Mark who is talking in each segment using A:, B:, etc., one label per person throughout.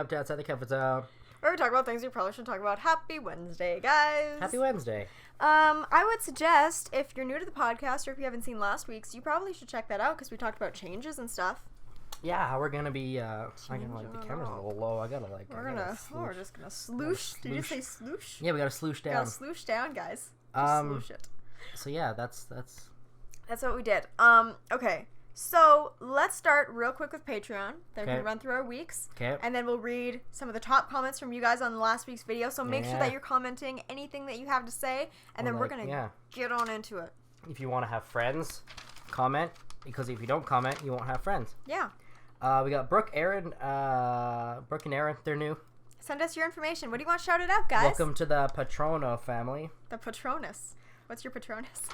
A: Welcome to Outside the Comfort Zone.
B: Where we talk about things we probably shouldn't talk about. Happy Wednesday, guys.
A: Happy Wednesday.
B: I would suggest, if you're new to the podcast or if you haven't seen last week's, you probably should check that out because we talked about changes and stuff.
A: Yeah, how we're going to be, the camera's a little low.
B: We're just going to sloosh. Did you say sloosh?
A: Yeah, we got to sloosh down.
B: Got to sloosh down, guys. Sloosh it.
A: So yeah, that's
B: what we did. Okay. So, let's start real quick with Patreon. Then we can run through our weeks.
A: Okay.
B: And then we'll read some of the top comments from you guys on last week's video. So, make sure that you're commenting anything that you have to say. And then we're going to get on into it.
A: If you want to have friends, comment. Because if you don't comment, you won't have friends.
B: Yeah.
A: We got Brooke and Aaron. They're new.
B: Send us your information. What do you want shouted out, guys?
A: Welcome to the Patrono family.
B: The Patronus. What's your Patronus?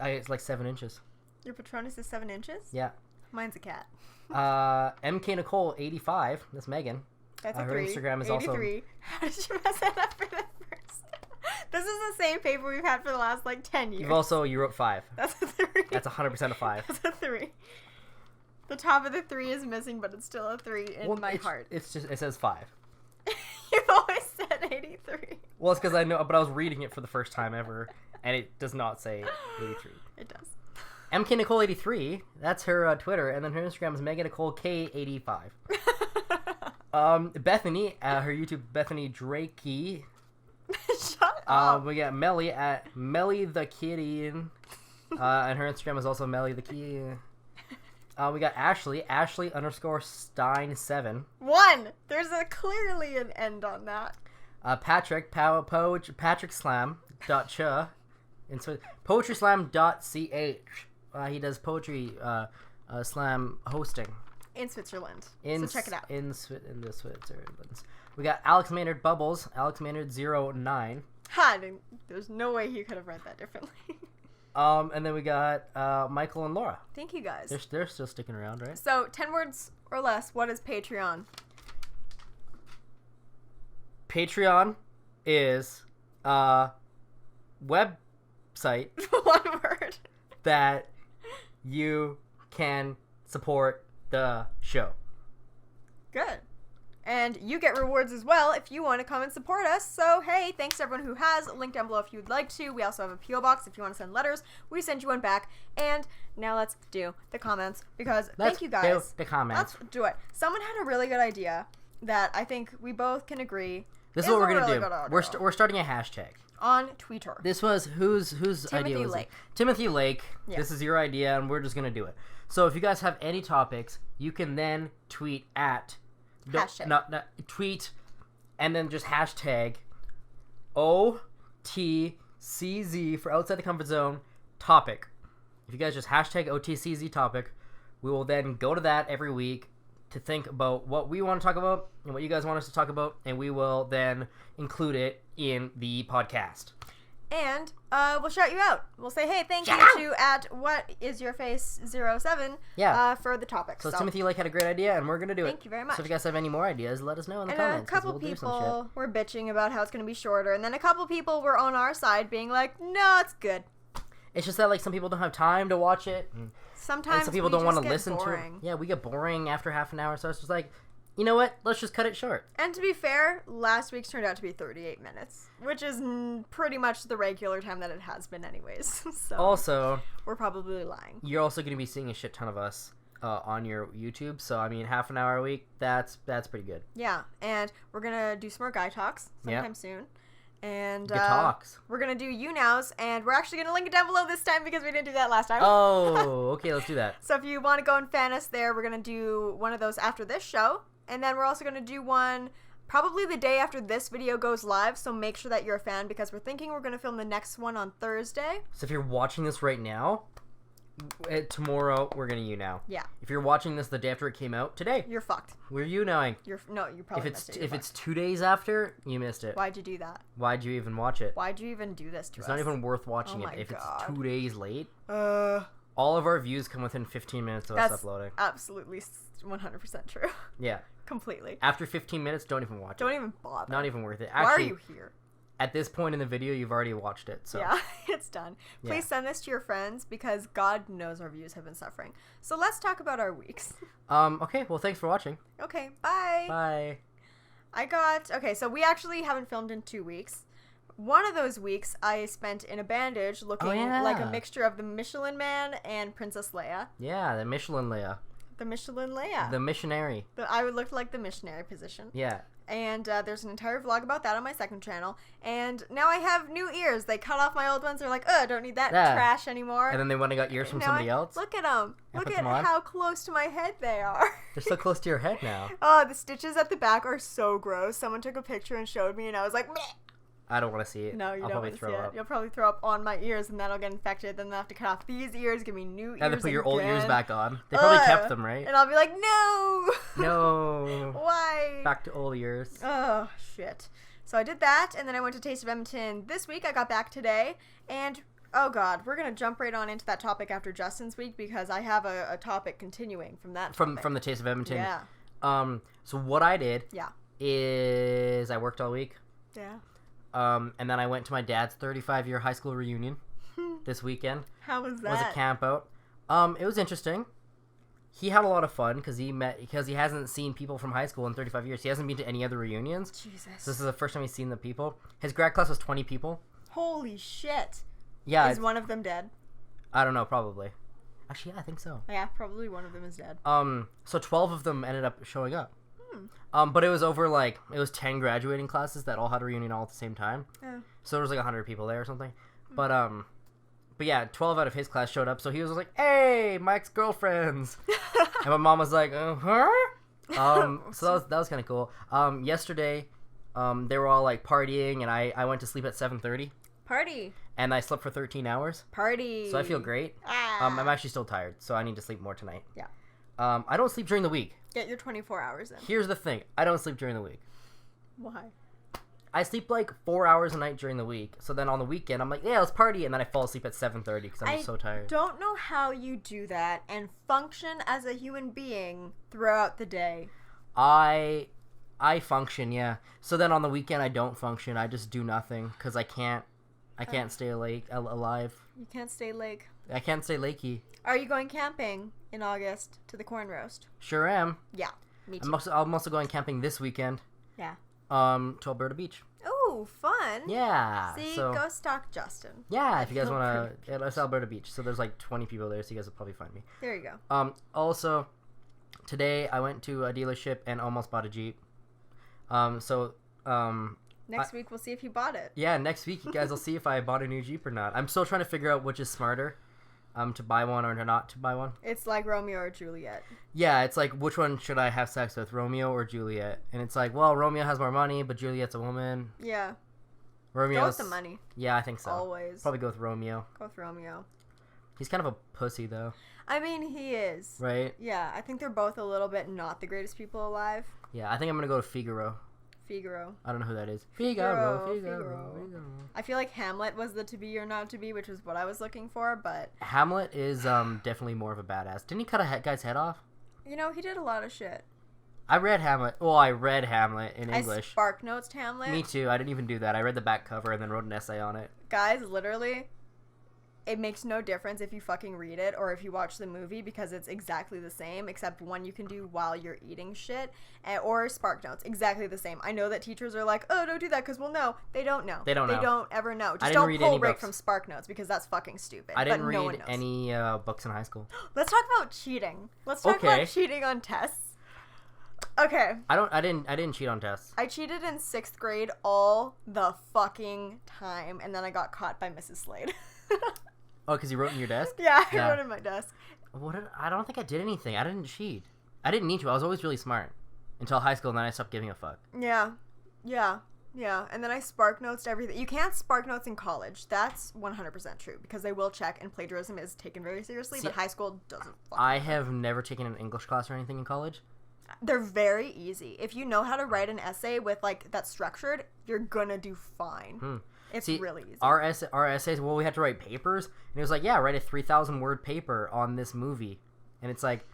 A: It's like 7 inches.
B: Your Patronus is 7 inches?
A: Yeah.
B: Mine's a cat.
A: MK Nicole 85. That's Megan.
B: That's a
A: her
B: 3.
A: Instagram is
B: 83.
A: also.
B: How did you mess that up for the first? This is the same paper we've had for the last 10 years.
A: You wrote 5.
B: That's a 3.
A: That's 100% a 5.
B: That's a 3. The top of the 3 is missing, but it's still a 3 in my heart.
A: It says 5.
B: You've always said 83.
A: Well, it's because I know, but I was reading it for the first time ever, and it does not say 83.
B: It does.
A: MK Nicole 83, that's her Twitter, and then her Instagram is Megan Nicole K85. Bethany, her YouTube, Bethany Drakey.
B: Shut up.
A: We got Melly at MellyTheKitten, and her Instagram is also MellyTheKitten. We got Ashley _ Stine7.
B: 1. There's clearly an end on that.
A: Patrick, Patrick Slam .cha, and so poetryslam.ch. He does poetry slam hosting
B: in Switzerland. So check it out.
A: In the Switzerland. We got Alex Maynard Bubbles, Alex Maynard 09.
B: There's no way he could have read that differently.
A: And then we got Michael and Laura.
B: Thank you, guys.
A: They're still sticking around, right?
B: So 10 words or less. What is Patreon?
A: Patreon is a website.
B: 1 word.
A: That you can support the show.
B: Good. And you get rewards as well if you want to come and support us. So, hey, thanks to everyone who has. Link down below if you'd like to. We also have a PO box if you want to send letters. We send you one back. And now let's do the comments because thank you guys.
A: Let's do the comments.
B: Let's do it. Someone had a really good idea that I think we both can agree.
A: This is what we're going to do. We're starting a hashtag.
B: On Twitter.
A: This was whose idea was it? Timothy Lake. Yeah. This is your idea, and we're just going to do it. So if you guys have any topics, you can then tweet at... tweet, and then just hashtag OTCZ for Outside the Comfort Zone topic. If you guys just hashtag OTCZ topic, we will then go to that every week to think about what we want to talk about and what you guys want us to talk about, and we will then include it in the podcast.
B: And we'll shout you out. We'll say, hey, thank you to at whatisyourface07 for the topic.
A: So Timothy Lake had a great idea, and we're going to do it.
B: Thank you very much.
A: So if you guys have any more ideas, let us know in the comments.
B: And a couple people were bitching about how it's going to be shorter, and then a couple people were on our side being like, no, it's good.
A: It's just that some people don't have time to watch it.
B: Sometimes
A: some people don't want to listen
B: boring.
A: to it. Yeah, we get boring after half an hour, so it's just like, you know what? Let's just cut it short.
B: And to be fair, last week's turned out to be 38 minutes, which is pretty much the regular time that it has been anyways. So
A: also,
B: we're probably lying.
A: You're also going to be seeing a shit ton of us on your YouTube, so I mean, half an hour a week, that's pretty good.
B: Yeah, and we're going to do some more guy talks sometime soon. And we're going to do you nows, and we're actually going to link it down below this time because we didn't do that last time.
A: Oh, okay, let's do that.
B: So if you want to go and fan us there, we're going to do one of those after this show. And then we're also going to do one probably the day after this video goes live, so make sure that you're a fan because we're thinking we're going to film the next one on Thursday.
A: So if you're watching this right now, tomorrow we're going to you now.
B: Yeah.
A: If you're watching this the day after it came out, today.
B: You're fucked.
A: We're you knowing.
B: You probably missed it.
A: If it's 2 days after, you missed it.
B: Why'd you do that?
A: Why'd you even watch it?
B: Why'd you even do this to us?
A: It's not even worth watching it if it's 2 days late. All of our views come within 15 minutes of us uploading.
B: Absolutely 100% true.
A: Yeah.
B: Completely.
A: After 15 minutes, don't even watch it.
B: Don't even bother.
A: Not even worth it.
B: Actually, why are you here?
A: at this point in the video, you've already watched it. So
B: yeah, it's done. Please
A: Yeah.
B: send this to your friends because God knows our views have been suffering. So let's talk about our weeks.
A: Okay, well, thanks for watching.
B: Okay, bye.
A: Bye.
B: Okay, so we actually haven't filmed in 2 weeks. One of those weeks I spent in a bandage looking like a
A: yeah.
B: mixture of the Michelin Man and Princess Leia.
A: Yeah, the Michelin Leia.
B: The Michelin Leia.
A: The missionary.
B: I would look like the missionary position.
A: Yeah.
B: And there's an entire vlog about that on my second channel. And now I have new ears. They cut off my old ones. They're like, I don't need that trash anymore.
A: And then they went and got ears from somebody else.
B: Look at them.
A: And
B: Look
A: put
B: at
A: them on?
B: how close to my head they are.
A: They're so close to your head now.
B: Oh, the stitches at the back are so gross. Someone took a picture and showed me, and I was like, meh.
A: I don't want to see it.
B: No, you
A: I'll
B: don't
A: probably
B: want to
A: throw
B: see
A: up.
B: it. You'll probably throw up on my ears, and that'll get infected. Then they'll have to cut off these ears, give me new ears.
A: And then put your old ears
B: again.
A: back on. They probably
B: Ugh.
A: kept them, right?
B: And I'll be like, no.
A: No.
B: Why?
A: Back to old ears.
B: Oh, shit. So I did that, and then I went to Taste of Edmonton this week. I got back today, and oh god, we're gonna jump right on into that topic after Justin's week because I have a topic continuing from that topic.
A: From the Taste of Edmonton.
B: Yeah.
A: So what I did
B: Yeah.
A: is I worked all week.
B: Yeah.
A: And then I went to my dad's 35-year high school reunion this weekend.
B: How was
A: It
B: that?
A: was a camp out. It was interesting. He had a lot of fun because he hasn't seen people from high school in 35 years. He hasn't been to any other reunions.
B: Jesus.
A: So this is the first time he's seen the people. His grad class was 20 people.
B: Holy shit.
A: Yeah.
B: Is one of them dead?
A: I don't know, probably. Actually, yeah, I think so.
B: Yeah, probably one of them is dead.
A: So 12 of them ended up showing up. But it was over it was 10 graduating classes that all had a reunion all at the same time.
B: Yeah.
A: So there was like 100 people there or something. But yeah, 12 out of his class showed up. So he was like, "Hey, my ex-girlfriends." And my mom was like, "Huh?" So that was kind of cool. Yesterday, they were all like partying, and I went to sleep at 7:30,
B: Party.
A: and I slept for 13 hours.
B: Party.
A: So I feel great.
B: Ah.
A: I'm actually still tired, so I need to sleep more tonight.
B: Yeah.
A: I don't sleep during the week.
B: Get your 24 hours in.
A: Here's the thing: I don't sleep during the week.
B: Why?
A: I sleep like 4 hours a night during the week. So then on the weekend, I'm like, yeah, let's party, and then I fall asleep at 7:30 because I'm just so tired.
B: Don't know how you do that and function as a human being throughout the day.
A: I function, yeah. So then on the weekend, I don't function. I just do nothing because I can't stay alive.
B: You can't stay late.
A: I can't stay lakey.
B: Are you going camping in August to the corn roast?
A: Sure am.
B: Yeah, me too.
A: I'm also going camping this weekend.
B: Yeah.
A: To Alberta Beach.
B: Oh, fun.
A: Yeah.
B: See,
A: so,
B: go stalk Justin.
A: yeah, if you guys want
B: Alberta
A: to, yeah, it's Alberta Beach. So there's like 20 people there, so you guys will probably find me.
B: There you go.
A: Also, today I went to a dealership and almost bought a Jeep.
B: Next week we'll see if you bought it.
A: Yeah, next week you guys will see if I bought a new Jeep or not. I'm still trying to figure out which is smarter, to buy one or to not to buy one.
B: It's like Romeo or Juliet.
A: Yeah, it's like, which one should I have sex with, Romeo or Juliet? And it's like, well, Romeo has more money, but Juliet's a woman.
B: Yeah.
A: Romeo's...
B: Go with the money.
A: Yeah, I think so.
B: Always.
A: Probably go with Romeo.
B: Go with Romeo.
A: He's kind of a pussy, though.
B: I mean, he is.
A: Right?
B: Yeah, I think they're both a little bit not the greatest people alive.
A: Yeah, I think I'm going to go to Figaro.
B: Figaro.
A: I don't know who that is.
B: Figaro.
A: Figaro.
B: I feel like Hamlet was the to be or not to be, which was what I was looking for, but...
A: Hamlet is definitely more of a badass. Didn't he cut a guy's head off?
B: You know, he did a lot of shit.
A: I read Hamlet. Well, I read Hamlet in English.
B: I spark notes Hamlet.
A: Me too. I didn't even do that. I read the back cover and then wrote an essay on it.
B: Guys, literally, it makes no difference if you fucking read it or if you watch the movie because it's exactly the same, except one you can do while you're eating shit, or spark notes. Exactly the same. I know that teachers are like, oh, don't do that because we'll know. They don't know.
A: They don't know.
B: They don't ever know. Just
A: didn't
B: don't
A: read
B: pull
A: any
B: break
A: books.
B: from spark notes because that's fucking stupid.
A: I didn't
B: but no one
A: read
B: knows.
A: any books in high school.
B: Let's talk about cheating. Let's talk
A: Okay.
B: about cheating on tests. Okay.
A: I didn't cheat on tests.
B: I cheated in 6th grade all the fucking time, and then I got caught by Mrs. Slade.
A: Oh, because you wrote in your desk?
B: Yeah, I
A: Yeah.
B: wrote in my desk.
A: I don't think I did anything. I didn't cheat. I didn't need to. I was always really smart. Until high school, and then I stopped giving a fuck.
B: Yeah. And then I spark notes everything. You can't spark notes in college. That's 100% true because they will check, and plagiarism is taken very seriously.
A: See,
B: but high school doesn't.
A: I have never taken an English class or anything in college.
B: They're very easy. If you know how to write an essay with like that's structured, you're gonna do fine. It's really easy.
A: Our essays. Well, we had to write papers, and it was like, yeah, write a 3,000 word paper on this movie, and it's like,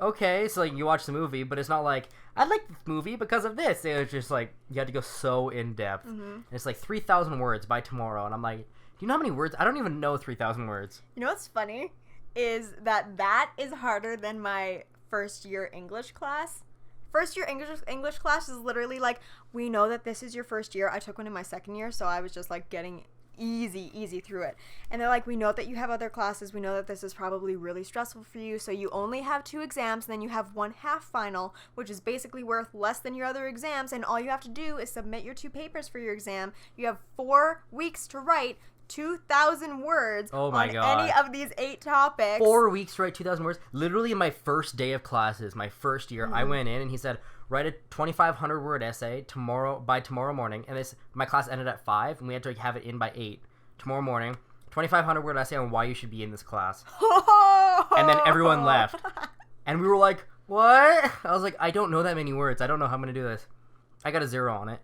A: okay, so like you watch the movie, but it's not like I like this movie because of this. It was just like you had to go so in depth. And it's like 3,000 words by tomorrow, and I'm like, do you know how many words? I don't even know 3,000 words.
B: You know what's funny is that is harder than my first year English class. First year English class is literally like, we know that this is your first year. I took one in my second year, so I was just like getting easy through it. And they're like, we know that you have other classes. We know that this is probably really stressful for you. So you only have 2 exams, and then you have 1 half final, which is basically worth less than your other exams. And all you have to do is submit your 2 papers for your exam. You have 4 weeks to write 2,000 words on any of these 8 topics.
A: 4 weeks to write 2,000 words. Literally, my first day of classes, my first year, I went in and he said, write a 2,500 word essay by tomorrow morning. And my class ended at 5, and we had to have it in by 8 tomorrow morning. 2,500 word essay on why you should be in this class. And then everyone left, and we were like, what? I was like, I don't know that many words. I don't know how I'm gonna do this. I got a 0 on it.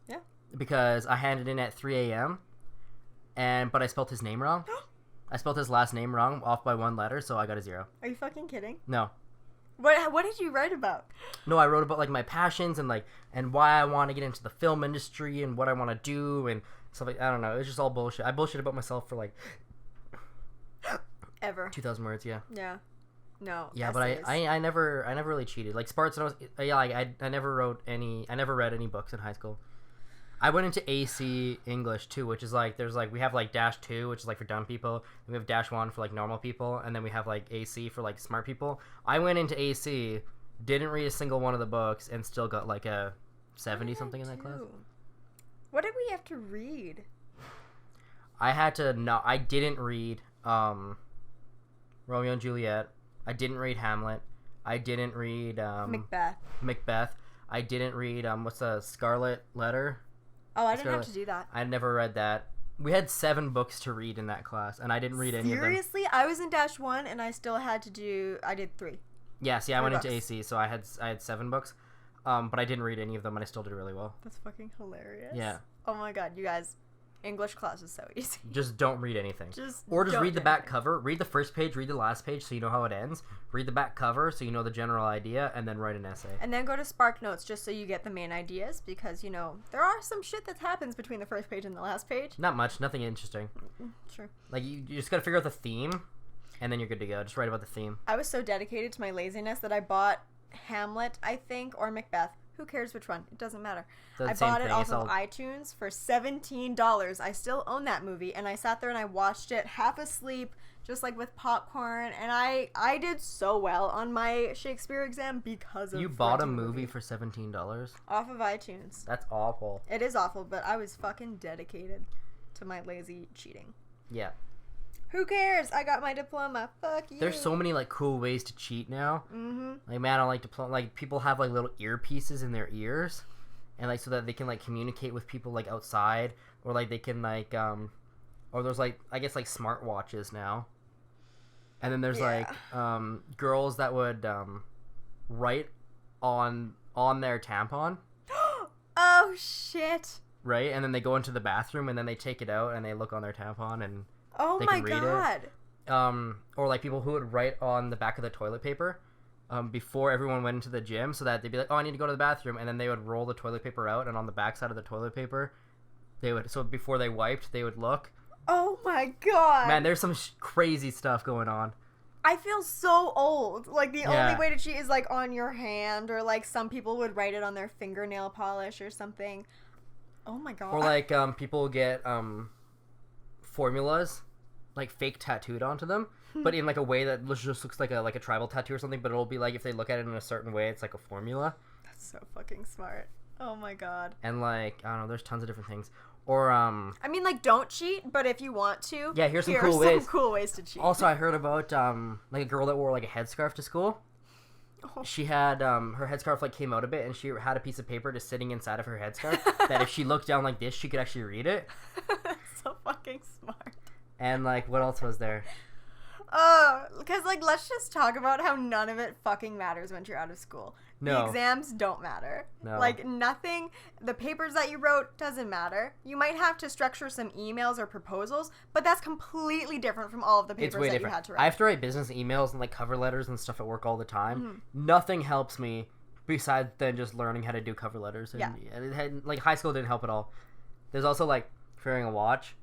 B: Yeah.
A: Because I handed in at 3 a.m. But I spelled his name wrong. I spelled his last name wrong, off by 1 letter, so I got a 0.
B: Are you fucking kidding?
A: No.
B: What did you write about?
A: No, I wrote about like my passions and why I want to get into the film industry and what I want to do and stuff like, I don't know. It's just all bullshit. I bullshit about myself for like
B: ever
A: 2,000 words. Yeah.
B: Yeah. No.
A: Yeah, but I never really cheated. Like Sparts, I never read any books in high school. I went into AC English too, which is like we have like -2, which is like for dumb people. We have -1 for like normal people, and then we have like AC for like smart people. I went into AC, didn't read a single one of the books, and still got like a 70 something in that class.
B: What did we have to read?
A: I didn't read Romeo and Juliet. I didn't read Hamlet. I didn't read Macbeth. I didn't read what's the Scarlet Letter?
B: Oh, I didn't have to do that.
A: I never read that. We had 7 books to read in that class, and I didn't read any of them.
B: Seriously? I was in -1, and I still had to I did 3.
A: Yeah, see, I went into AC, so I had 7 books, but I didn't read any of them, and I still did really well.
B: That's fucking hilarious.
A: Yeah.
B: Oh my god, you guys. English class is so easy.
A: Just don't read anything. Just read the back cover. Read the first page, read the last page so you know how it ends. Read the back cover so you know the general idea, and then write an essay.
B: And then go to Spark Notes just so you get the main ideas, because, there are some shit that happens between the first page and the last page.
A: Not much. Nothing interesting.
B: Sure.
A: Like, you just gotta figure out the theme, and then you're good to go. Just write about the theme.
B: I was so dedicated to my laziness that I bought Hamlet, I think, or Macbeth. Who cares which one? It doesn't matter. I bought it off of iTunes for $17. I still own that movie, and I sat there and I watched it half asleep, just like with popcorn, and I did so well on my Shakespeare exam because of
A: You bought a movie for $17?
B: Off of iTunes.
A: That's awful.
B: It is awful, but I was fucking dedicated to my lazy cheating.
A: Yeah.
B: Who cares? I got my diploma. Fuck you.
A: There's so many like cool ways to cheat now. Like, man, I like diploma. Like, people have like little earpieces in their ears, and like so that they can like communicate with people like outside, or like they can like or there's like I guess like smart watches now. And then there's like girls that would write on their tampon.
B: Oh shit.
A: Right, and then they go into the bathroom and then they take it out and they look on their tampon and.
B: Oh my god.
A: Or like people who would write on the back of the toilet paper before everyone went into the gym, so that they'd be like, oh, I need to go to the bathroom, and then they would roll the toilet paper out, and on the back side of the toilet paper so before they wiped they would look.
B: Oh my god.
A: Man, there's some crazy stuff going on.
B: I feel so old. Like, the only way to cheat is like on your hand, or like some people would write it on their fingernail polish or something. Oh my god.
A: Or like people get formulas like fake tattooed onto them, but in like a way that just looks like a tribal tattoo or something, but it'll be like if they look at it in a certain way, it's like a formula.
B: That's so fucking smart. Oh my god.
A: And like, I don't know, there's tons of different things. Or
B: I mean, like, don't cheat, but if you want to,
A: here's some cool ways to cheat. Also, I heard about like a girl that wore like a headscarf to school. Oh. She had her headscarf like came out a bit, and she had a piece of paper just sitting inside of her headscarf that if she looked down like this, she could actually read it.
B: That's so fucking smart.
A: And like, what else was there?
B: Because, like, let's just talk about how none of it fucking matters when you're out of school.
A: No.
B: The exams don't matter.
A: No.
B: Like, nothing. The papers that you wrote doesn't matter. You might have to structure some emails or proposals, but that's completely different from all of the papers
A: It's way
B: that
A: different.
B: you had to write.
A: I have to write business emails and, like, cover letters and stuff at work all the time. Nothing helps me besides than just learning how to do cover letters. And, like, high school didn't help at all. There's also, like, if you're wearing a watch,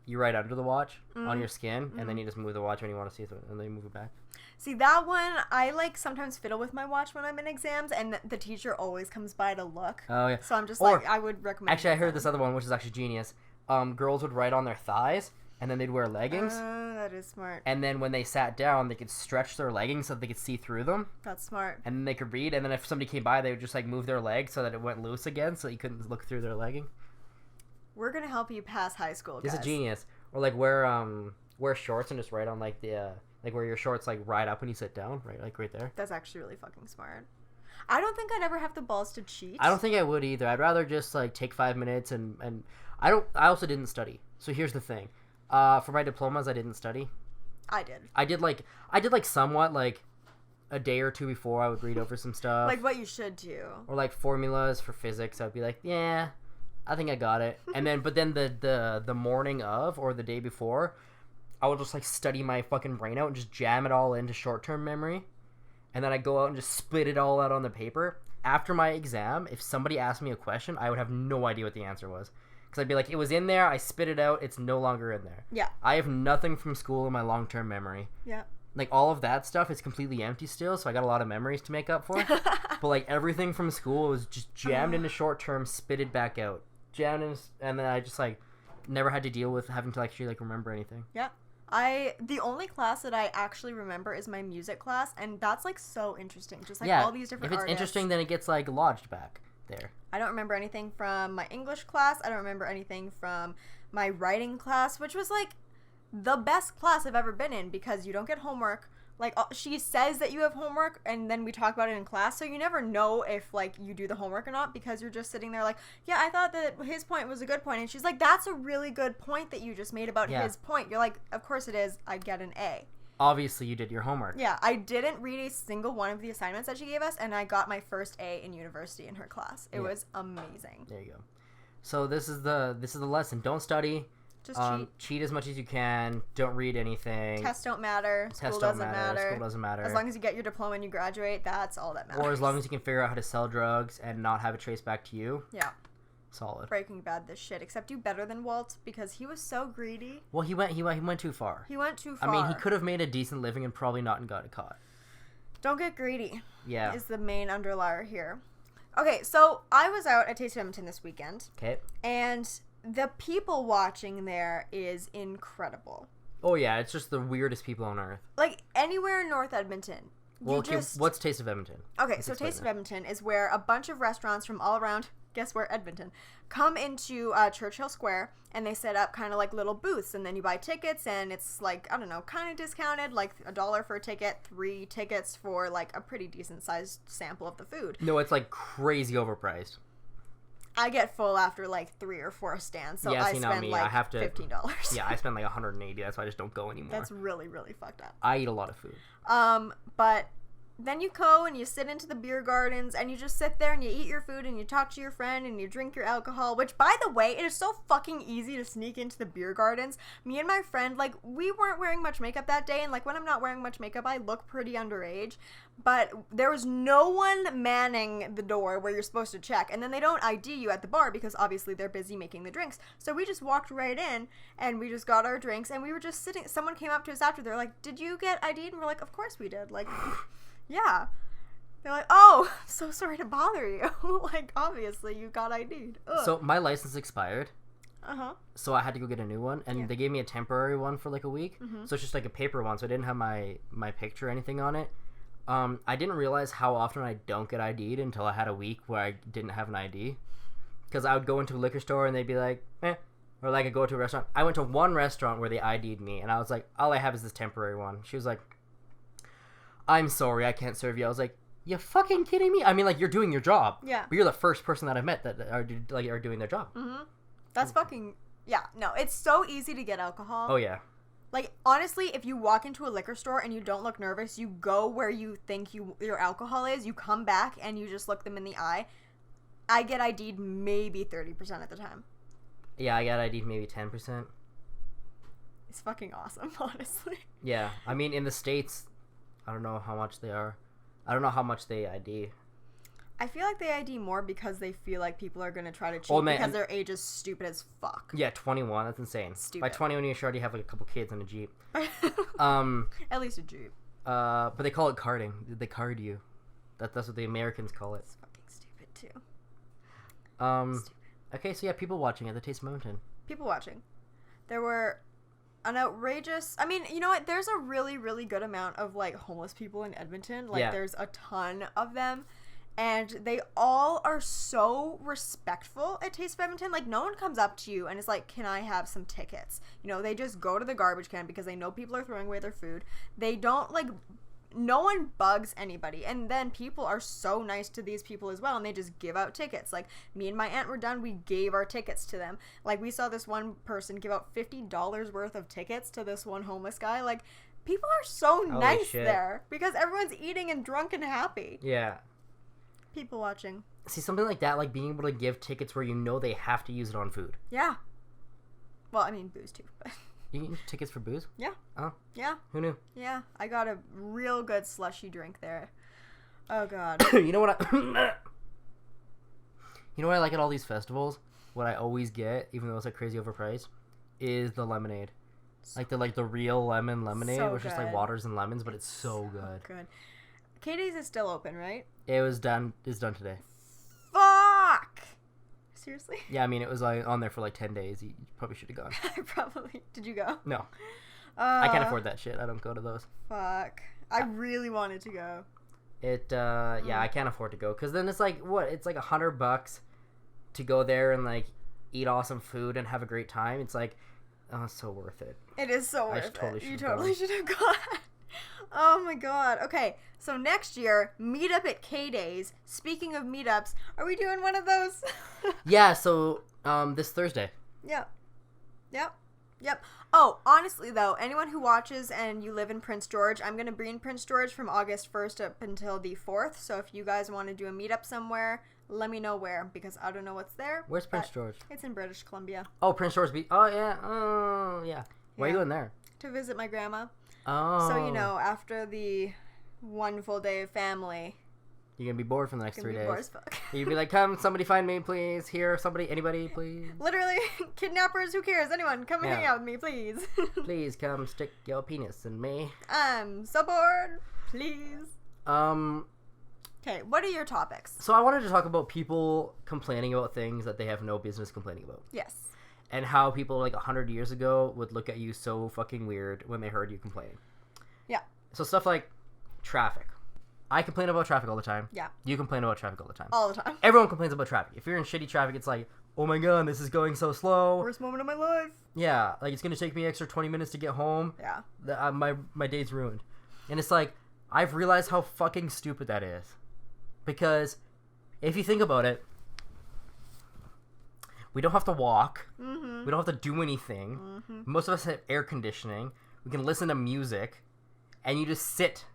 A: you write under the watch on your skin, and then you just move the watch when you want to see it, and then you move it back.
B: See, that one, I, like, sometimes fiddle with my watch when I'm in exams, and the teacher always comes by to look.
A: Oh, yeah.
B: So I'm just
A: Or,
B: like, I would recommend
A: actually, I heard
B: that.
A: this other one, which is actually genius. Girls would write on their thighs, and then they'd wear leggings.
B: That is smart.
A: And then when they sat down, they could stretch their leggings so that they could see through them.
B: That's smart.
A: And then they could read. And then if somebody came by, they would just, like, move their leg so that it went loose again so you couldn't look through their legging.
B: We're going to help you pass high school, guys.
A: This is genius. Or, like, wear shorts and just write on, like, the, like, where your shorts, like, ride up when you sit down. Right, like, right there.
B: That's actually really fucking smart. I don't think I'd ever have the balls to cheat.
A: I don't think I would either. I'd rather just, like, take 5 minutes and I also didn't study. So here's the thing. For my diplomas, I didn't study.
B: I did.
A: I did like somewhat, like, a day or two before I would read over some stuff.
B: Like what you should do.
A: Or, like, formulas for physics. I'd be like, yeah, I think I got it. And then, but then the morning of or the day before, I would just, like, study my fucking brain out and just jam it all into short-term memory. And then I'd go out and just spit it all out on the paper. After my exam, if somebody asked me a question, I would have no idea what the answer was. Because I'd be like, it was in there, I spit it out, it's no longer in there.
B: Yeah.
A: I have nothing from school in my long-term memory.
B: Yeah.
A: Like, all of that stuff is completely empty still, so I got a lot of memories to make up for. But, like, everything from school was just jammed into short-term, spitted back out. Jammed in, and then I just, like, never had to deal with having to actually, like, remember anything.
B: Yeah. The only class that I actually remember is my music class, and that's, like, so interesting. Just, like, all these different
A: if it's
B: artists.
A: interesting, then it gets, like, lodged back there.
B: I don't remember anything from my English class. I don't remember anything from my writing class, which was, like, the best class I've ever been in because you don't get homework. Like, she says that you have homework, and then we talk about it in class, so you never know if, like, you do the homework or not because you're just sitting there like, yeah, I thought that his point was a good point, and she's like, that's a really good point that you just made about his point. You're like, of course it is. I get an A.
A: Obviously, you did your homework.
B: Yeah, I didn't read a single one of the assignments that she gave us, and I got my first A in university in her class. It was amazing.
A: There you go. So this is the lesson. Don't study.
B: Just cheat.
A: Cheat as much as you can. Don't read anything.
B: Tests don't matter. School doesn't matter. As long as you get your diploma and you graduate, that's all that matters.
A: Or as long as you can figure out how to sell drugs and not have it traced back to you.
B: Yeah.
A: Solid.
B: Breaking Bad this shit, except do better than Walt because he was so greedy.
A: Well, he went too far.
B: He went too far.
A: I mean, he could have made a decent living and probably not got caught.
B: Don't get greedy.
A: Yeah.
B: Is the main underlier here. Okay, so I was out at Taste of Edmonton this weekend.
A: Okay.
B: And the people watching there is incredible.
A: Oh yeah, it's just the weirdest people on earth.
B: Like anywhere in North Edmonton.
A: Well, okay, what's Taste of Edmonton?
B: Okay, so Taste of Edmonton is where a bunch of restaurants from all around, guess where, Edmonton, come into Churchill Square, and they set up kind of like little booths, and then you buy tickets, and it's like, I don't know, kind of discounted, like $1 for a ticket, 3 tickets for like a pretty decent sized sample of the food.
A: No, it's like crazy overpriced.
B: I get full after like 3 or 4 stands, so
A: yeah,
B: I spend like
A: I have to,
B: $15.
A: Yeah, I spend like $180. That's why I just don't go anymore.
B: That's really, really fucked up.
A: I eat a lot of food.
B: But then you go and you sit into the beer gardens and you just sit there and you eat your food and you talk to your friend and you drink your alcohol, which, by the way, it is so fucking easy to sneak into the beer gardens. Me and my friend, like, we weren't wearing much makeup that day, and like when I'm not wearing much makeup, I look pretty underage, but there was no one manning the door where you're supposed to check, and then they don't ID you at the bar because obviously they're busy making the drinks. So we just walked right in and we just got our drinks and we were just sitting. Someone came up to us after, they're like, "Did you get ID'd?" And we're like, "Of course we did." Like, yeah. They're like, "Oh, so sorry to bother you." Like, obviously you got ID'd. Ugh.
A: So my license expired.
B: Uh-huh.
A: So I had to go get a new one, and they gave me a temporary one for like a week. Mm-hmm. So it's just like a paper one, so I didn't have my picture or anything on it. I didn't realize how often I don't get ID'd until I had a week where I didn't have an ID. Because I would go into a liquor store and they'd be like, eh. Or like I'd go to a restaurant. I went to one restaurant where they ID'd me, and I was like, all I have is this temporary one. She was like, "I'm sorry, I can't serve you." I was like, "You fucking kidding me?" I mean, like, you're doing your job.
B: Yeah.
A: But you're the first person that I've met that are doing their job.
B: Mm-hmm. That's fucking... Yeah, no, it's so easy to get alcohol.
A: Oh, yeah.
B: Like, honestly, if you walk into a liquor store and you don't look nervous, you go where you think your alcohol is, you come back and you just look them in the eye. I get ID'd maybe 30% of the time.
A: Yeah, I got ID'd maybe 10%.
B: It's fucking awesome, honestly.
A: Yeah, I mean, in the States, I don't know how much they are. I don't know how much they ID.
B: I feel like they ID more because they feel like people are going to try to cheat because their age is stupid as fuck.
A: Yeah, 21. That's insane.
B: Stupid.
A: By 21, you should already have like a couple kids in a Jeep.
B: At least a Jeep.
A: But they call it carding. They card you. That's what the Americans call it.
B: It's fucking stupid, too.
A: Stupid. Okay, so yeah, people watching at the Taste Mountain.
B: People watching. There were an outrageous... I mean, you know what? There's a really, really good amount of, like, homeless people in Edmonton. Like, there's a ton of them. And they all are so respectful at Taste of Edmonton. Like, no one comes up to you and is like, can I have some tickets? You know, they just go to the garbage can because they know people are throwing away their food. They don't, like, no one bugs anybody. And then people are so nice to these people as well, and they just give out tickets. Like, me and my aunt were done, we gave our tickets to them. Like, we saw this one person give out $50 worth of tickets to this one homeless guy. Like, people are so nice there because everyone's eating and drunk and happy.
A: Yeah.
B: People watching.
A: See, something like that, like being able to give tickets where you know they have to use it on food.
B: Yeah. Well, I mean, booze too. But
A: You can use tickets for booze?
B: Yeah.
A: Oh.
B: Yeah.
A: Who knew?
B: Yeah. I got a real good slushy drink there. Oh, God.
A: You know what I like at all these festivals? What I always get, even though it's like crazy overpriced, is the lemonade. Like the real lemonade,
B: So
A: which is like
B: good.
A: waters and lemons, but it's so good.
B: Good. Katie's is still open, right?
A: It was done. It's done today.
B: Fuck! Seriously?
A: Yeah, I mean, it was like on there for like 10 days. You probably should have gone.
B: I probably... Did you go?
A: No. I can't afford that shit. I don't go to those.
B: Fuck. I really wanted to go.
A: Yeah, I can't afford to go. Because then it's like, what? It's like $100 to go there and like eat awesome food and have a great time. It's like, oh, it's so worth it.
B: It is so worth it. You totally should have gone. Oh my God. Okay, so next year, meetup at K-Days. Speaking of meetups, are we doing one of those?
A: Yeah, so this Thursday.
B: Yep. Oh, honestly though, anyone who watches and you live in Prince George, I'm going to be in Prince George from August 1st up until the 4th. So if you guys want to do a meetup somewhere, let me know where, because I don't know what's there.
A: Where's Prince George?
B: It's in British Columbia.
A: Oh, Prince George Beach. Oh, yeah. Oh, yeah. Why are you going there?
B: To visit my grandma.
A: Oh.
B: So, you know, after the one full day of family...
A: You're going to be bored for the next 3 days.
B: Bored as fuck.
A: You'd be like, come, somebody find me, please. Here, somebody, anybody, please.
B: Literally, kidnappers, who cares? Anyone, come and hang out with me, please.
A: Please come stick your penis in me.
B: I'm so bored. Please. Okay, what are your topics?
A: So I wanted to talk about people complaining about things that they have no business complaining about.
B: Yes.
A: And how people like 100 years ago would look at you so fucking weird when they heard you complaining.
B: Yeah.
A: So stuff like traffic. I complain about traffic all the time.
B: Yeah.
A: You complain about traffic all the time.
B: All the time.
A: Everyone complains about traffic. If you're in shitty traffic, it's like, oh my God, this is going so slow.
B: Worst moment of my life.
A: Yeah, like it's going to take me extra 20 minutes to get home.
B: Yeah.
A: My day's ruined. And it's like, I've realized how fucking stupid that is. Because if you think about it, we don't have to walk. Mm-hmm. We don't have to do anything. Mm-hmm. Most of us have air conditioning. We can listen to music. And you just sit.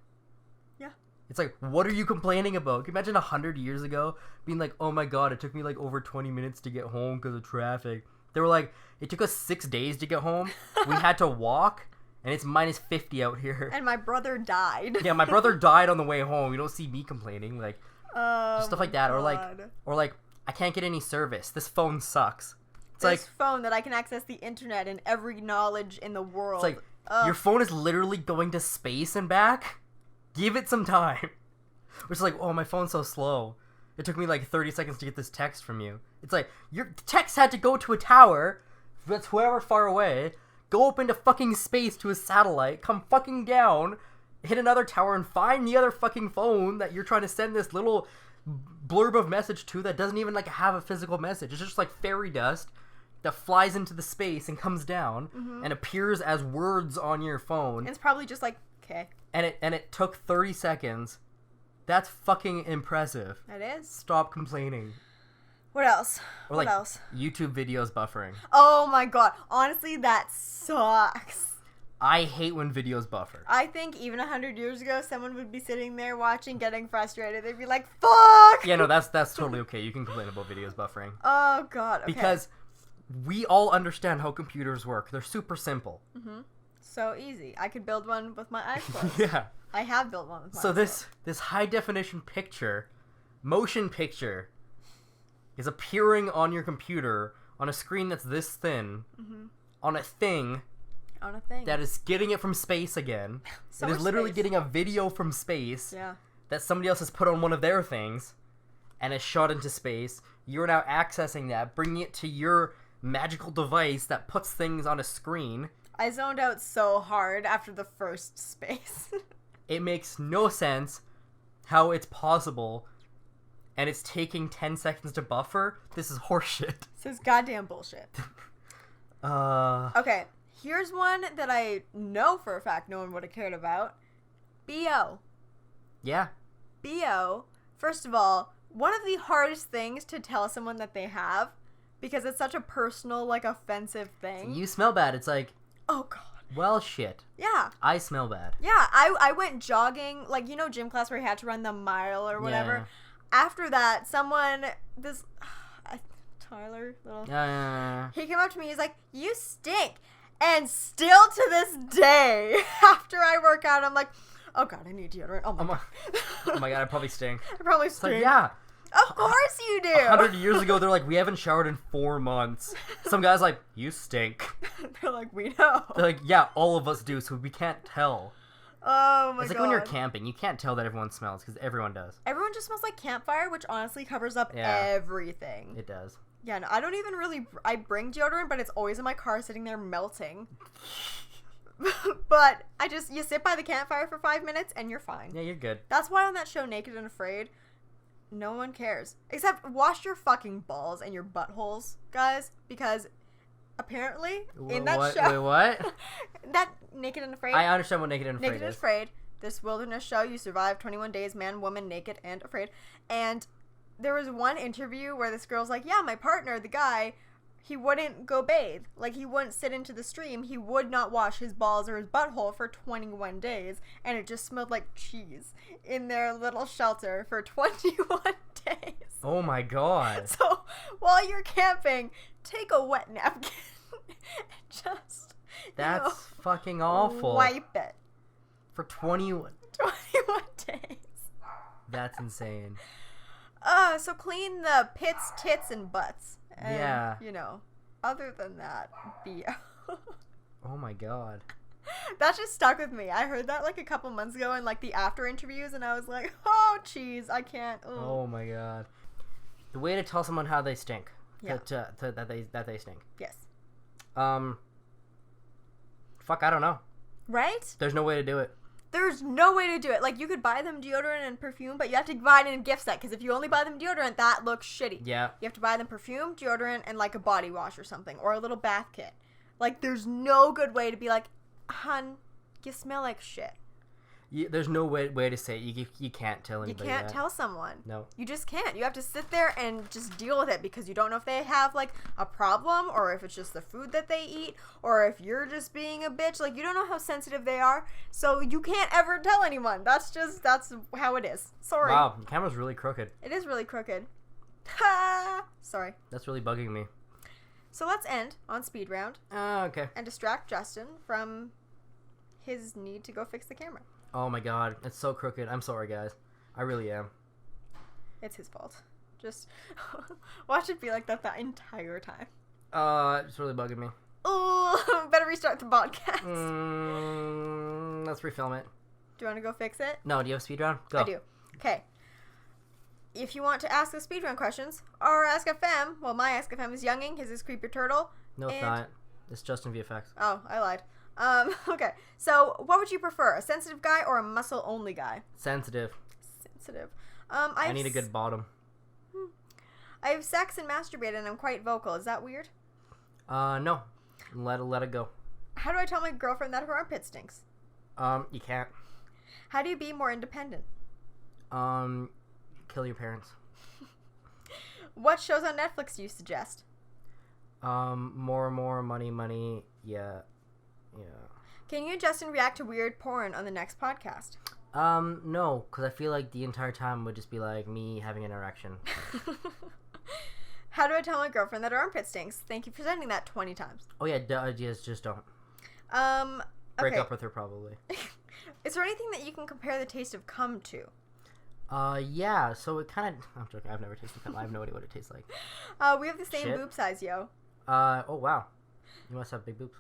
B: Yeah.
A: It's like, what are you complaining about? Can you imagine 100 years ago being like, oh my God, it took me like over 20 minutes to get home because of traffic. They were like, it took us 6 days to get home. We had to walk. And it's minus 50 out here.
B: And my brother died.
A: Yeah, my brother died on the way home. You don't see me complaining. Like, just stuff like that.
B: God.
A: Or like, I can't get any service. This phone sucks. It's
B: this
A: like
B: phone that I can access the internet and every knowledge in the world.
A: It's like, your phone is literally going to space and back. Give it some time. Which is like, oh, my phone's so slow. It took me like 30 seconds to get this text from you. It's like, your text had to go to a tower that's whoever far away, go up into fucking space to a satellite, come fucking down, hit another tower, and find the other fucking phone that you're trying to send this little blurb of message to that doesn't even like have a physical message. It's just like fairy dust that flies into the space and comes down and appears as words on your phone.
B: And it's probably just like, okay.
A: And it took 30 seconds. That's fucking impressive.
B: It is.
A: Stop complaining.
B: What else?
A: Or
B: what
A: like
B: else?
A: YouTube videos buffering.
B: Oh my God. Honestly, that sucks.
A: I hate when videos buffer.
B: I think even 100 years ago, someone would be sitting there watching, getting frustrated. They'd be like, fuck!
A: Yeah, no, that's totally okay. You can complain about videos buffering.
B: Oh, God. Okay.
A: Because we all understand how computers work. They're super simple.
B: Mm-hmm. So easy. I could build one with my eyes closed.
A: Yeah.
B: I have built one with my
A: So
B: eyes
A: this high-definition motion picture, is appearing on your computer on a screen that's this thin, on a thing that is getting it from space again.
B: So
A: it is
B: much
A: literally
B: space.
A: getting a video from space
B: Yeah.
A: that somebody else has put on one of their things and is shot into space. You're now accessing that, bringing it to your magical device that puts things on a screen.
B: I zoned out so hard after the first space.
A: It makes no sense how it's possible, and it's taking 10 seconds to buffer. This is horseshit.
B: This is goddamn bullshit. Okay, here's one that I know for a fact no one would have cared about. BO.
A: Yeah.
B: BO, first of all, one of the hardest things to tell someone that they have, because it's such a personal, like, offensive thing.
A: You smell bad. It's like,
B: Oh, God.
A: well, shit.
B: Yeah.
A: I smell bad.
B: Yeah, I went jogging, like, you know, gym class where you had to run the mile or whatever.
A: Yeah.
B: After that, Tyler, he came up to me, he's like, you stink. And still to this day, after I work out, I'm like, oh, God, I need deodorant. Oh, my God.
A: Oh my God, I probably stink.
B: I probably
A: It's
B: stink.
A: like, yeah.
B: Of course you do.
A: 100 years ago, they're like, we haven't showered in 4 months. Some guy's like, you stink.
B: They're like, we know.
A: They're like, yeah, all of us do, so we can't tell.
B: Oh, my God.
A: It's like when you're camping, you can't tell that everyone smells, because everyone does.
B: Everyone just smells like campfire, which honestly covers up everything.
A: It does.
B: Yeah, no, I don't even really... I bring deodorant, but it's always in my car sitting there melting. But you sit by the campfire for 5 minutes, and you're fine.
A: Yeah, you're good.
B: That's why on that show, Naked and Afraid, no one cares. Except wash your fucking balls and your buttholes, guys, because apparently in that show...
A: Wait, what?
B: That Naked and Afraid...
A: I understand what Naked and Afraid
B: Naked and
A: is.
B: Afraid, this wilderness show, you survive 21 days, man, woman, naked, and afraid. And there was one interview where this girl's like, yeah, my partner, the guy, he wouldn't go bathe. Like, he wouldn't sit into the stream. He would not wash his balls or his butthole for 21 days. And it just smelled like cheese in their little shelter for 21 days.
A: Oh my God.
B: So, while you're camping, take a wet napkin and just,
A: That's fucking awful.
B: wipe it.
A: For 21
B: days.
A: That's insane.
B: So clean the pits, tits, and butts. And,
A: Yeah.
B: You know, other than that, BO.
A: Oh my God.
B: That just stuck with me. I heard that like a couple months ago in like the after interviews, and I was like, oh, jeez, I can't. Ugh.
A: Oh my God. The way to tell someone how they stink.
B: Yeah.
A: That they stink.
B: Yes.
A: Fuck, I don't know.
B: Right?
A: There's no way to do it.
B: There's no way to do it. Like, you could buy them deodorant and perfume, but you have to buy it in a gift set, because if you only buy them deodorant, that looks shitty.
A: Yeah.
B: You have to buy them perfume, deodorant, and, like, a body wash or something, or a little bath kit. Like, there's no good way to be like, hun, you smell like shit.
A: There's no way to say it. You can't tell anybody
B: You can't
A: that.
B: tell someone.
A: No.
B: You just can't. You have to sit there and just deal with it, because you don't know if they have, like, a problem, or if it's just the food that they eat, or if you're just being a bitch. Like, you don't know how sensitive they are, so you can't ever tell anyone. That's how it is. Sorry.
A: Wow, the camera's really crooked.
B: It is really crooked. Ha! Sorry.
A: That's really bugging me.
B: So let's end on speed round
A: Okay.
B: and distract Justin from his need to go fix the camera.
A: Oh my God, it's so crooked. I'm sorry, guys. I really am.
B: It's his fault. Just watch it be like that the entire time.
A: It's really bugging me.
B: Oh, better restart the podcast.
A: Let's refilm it.
B: Do you want to go fix it?
A: No, do you have a speed round? Go.
B: I do. Okay. If you want to ask us speedrun questions, our Ask FM, well, my Ask FM is Younging, his is Creeper Turtle.
A: No, it's not. It's Justin VFX.
B: Oh, I lied. Okay. So, what would you prefer, a sensitive guy or a muscle-only guy?
A: Sensitive.
B: Sensitive.
A: I need a good bottom.
B: I have sex and masturbated and I'm quite vocal. Is that weird?
A: No. Let it go.
B: How do I tell my girlfriend that her armpit stinks?
A: You can't.
B: How do you be more independent?
A: Kill your parents.
B: What shows on Netflix do you suggest?
A: More, money, yeah.
B: Can you, Justin, react to weird porn on the next podcast?
A: No, because I feel like the entire time would just be like me having an erection.
B: How do I tell my girlfriend that her armpit stinks? Thank you for sending that 20 times.
A: Oh yeah, just don't. Break up with her probably.
B: Is there anything that you can compare the taste of cum to?
A: Yeah, so it kind of... I'm joking, I've never tasted cum. I have no idea what it tastes like.
B: We have the same boob size, yo.
A: Oh wow. You must have big boobs.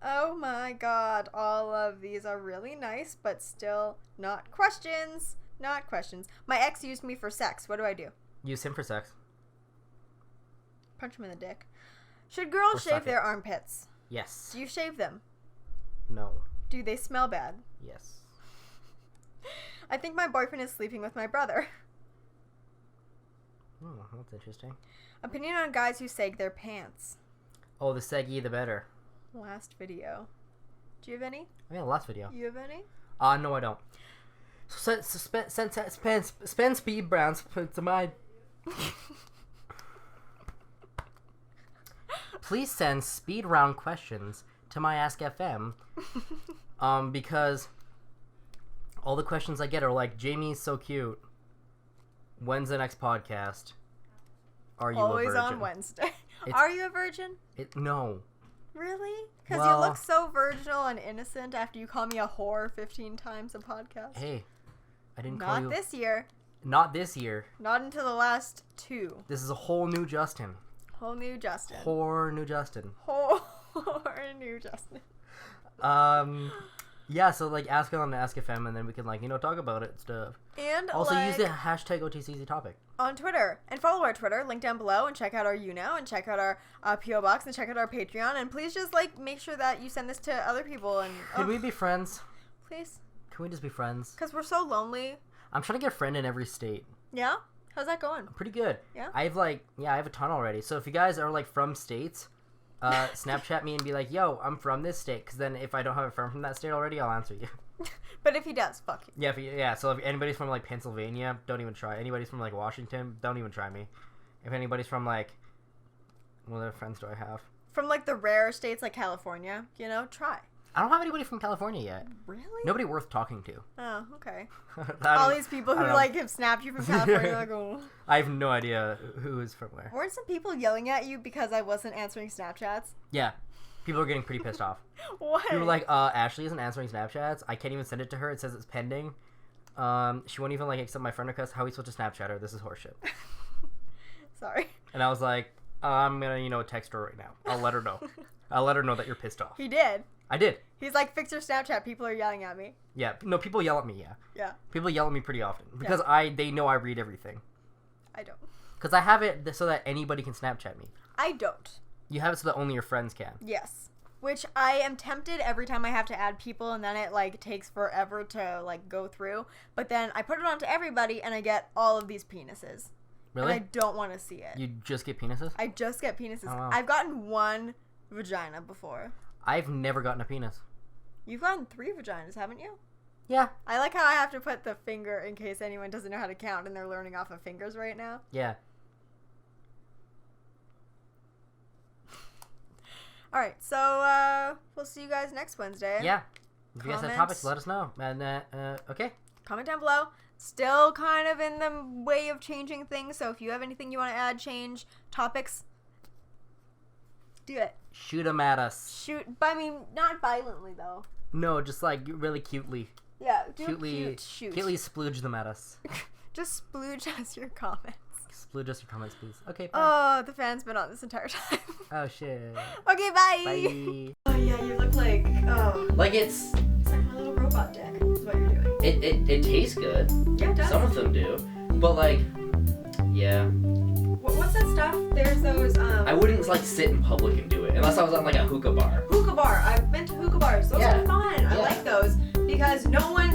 B: Oh my god, all of these are really nice, but still not questions. Not questions. My ex used me for sex. What do I do?
A: Use him for sex.
B: Punch him in the dick. Should girls shave their armpits?
A: Yes.
B: Do you shave them?
A: No.
B: Do they smell bad?
A: Yes.
B: I think my boyfriend is sleeping with my brother.
A: Oh, that's interesting.
B: Opinion on guys who sag their pants.
A: Oh, the saggy, the better.
B: Last video. Do you have any?
A: I mean, the last video.
B: You have any?
A: No, I don't. So spend speed browns to my... Please send speed round questions to my Ask FM. Because all the questions I get are like, Jamie's so cute. When's the next podcast? Are you
B: always
A: a virgin?
B: on Wednesday. Are you a virgin?
A: No.
B: Really? Because you look so virginal and innocent after you call me a whore 15 times a podcast.
A: Hey, I didn't call you...
B: Not this year.
A: Not this year.
B: Not until the last 2.
A: This is a whole new Justin.
B: Whole new Justin.
A: Whore new Justin.
B: Whore new Justin.
A: Yeah, so like ask it on the Ask FM and then we can like, talk about it and stuff.
B: And
A: also use the hashtag OTCZ topic.
B: On Twitter. And follow our Twitter, link down below, and check out our YouNow, and check out our PO Box, and check out our Patreon, and please just like make sure that you send this to other people. And
A: Can we be friends?
B: Please.
A: Can we just be friends?
B: Because we're so lonely.
A: I'm trying to get a friend in every state.
B: Yeah? How's that going?
A: Pretty good.
B: Yeah?
A: I have a ton already. So if you guys are like from states, Snapchat me and be like, yo, I'm from this state. Because then if I don't have a friend from that state already, I'll answer you.
B: But if he does, fuck you.
A: Yeah, so if anybody's from like Pennsylvania, don't even try. Anybody's from like Washington, don't even try me. If anybody's from like, what other friends do I have?
B: From like the rare states like California, try.
A: I don't have anybody from California yet.
B: Really?
A: Nobody worth talking to.
B: Oh, okay.
A: All
B: these people who like have snapped you from California, like, oh.
A: I have no idea who is from where.
B: Weren't some people yelling at you because I wasn't answering Snapchats?
A: Yeah. People are getting pretty pissed off.
B: What?
A: People were like, Ashley isn't answering Snapchats. I can't even send it to her. It says it's pending. She won't even like accept my friend request. How are we supposed to Snapchat her? This is horseshit.
B: Sorry.
A: And I was like, I'm gonna, text her right now. I'll let her know. I'll let her know that you're pissed off.
B: He did.
A: I did.
B: He's like, fix your Snapchat. People are yelling at me.
A: Yeah. No, people yell at me, yeah.
B: Yeah.
A: People yell at me pretty often. Because they know I read everything.
B: I don't.
A: Because I have it so that anybody can Snapchat me.
B: I don't.
A: You have it so that only your friends can.
B: Yes. Which I am tempted every time I have to add people, and then it like takes forever to like go through. But then I put it on to everybody and I get all of these penises.
A: Really?
B: And I don't want to see it.
A: You just get penises?
B: I just get penises.
A: Oh, wow.
B: I've gotten 1 vagina before.
A: I've never gotten a penis.
B: You've gotten 3 vaginas, haven't you?
A: Yeah.
B: I like how I have to put the finger in case anyone doesn't know how to count and they're learning off of fingers right now.
A: Yeah.
B: Alright, so we'll see you guys next Wednesday.
A: Yeah. If you guys have topics, let us know. And, okay.
B: Comment down below. Still kind of in the way of changing things, so if you have anything you want to add, change, topics, do it.
A: Shoot them at us.
B: But I mean, not violently, though.
A: No, just like really cutely.
B: Yeah, do
A: cutely
B: shoot.
A: Cutely splooge them at us.
B: Just splooge us your comments.
A: Splooge us your comments, please. Okay, bye.
B: Oh, the fan's been on this entire time.
A: Oh, shit.
B: Okay, bye.
A: Bye.
B: Oh, yeah, you look like,
A: like it's
B: like my little robot dick, is what you're doing.
A: It tastes good.
B: Yeah, it does.
A: Some of them do. But, like, yeah.
B: What's that stuff? There's those,
A: I wouldn't, like, sit in public and do it. Unless I was on, like, a hookah bar.
B: Hookah bar. I've been to hookah bars. Those are fun. I like those because no one's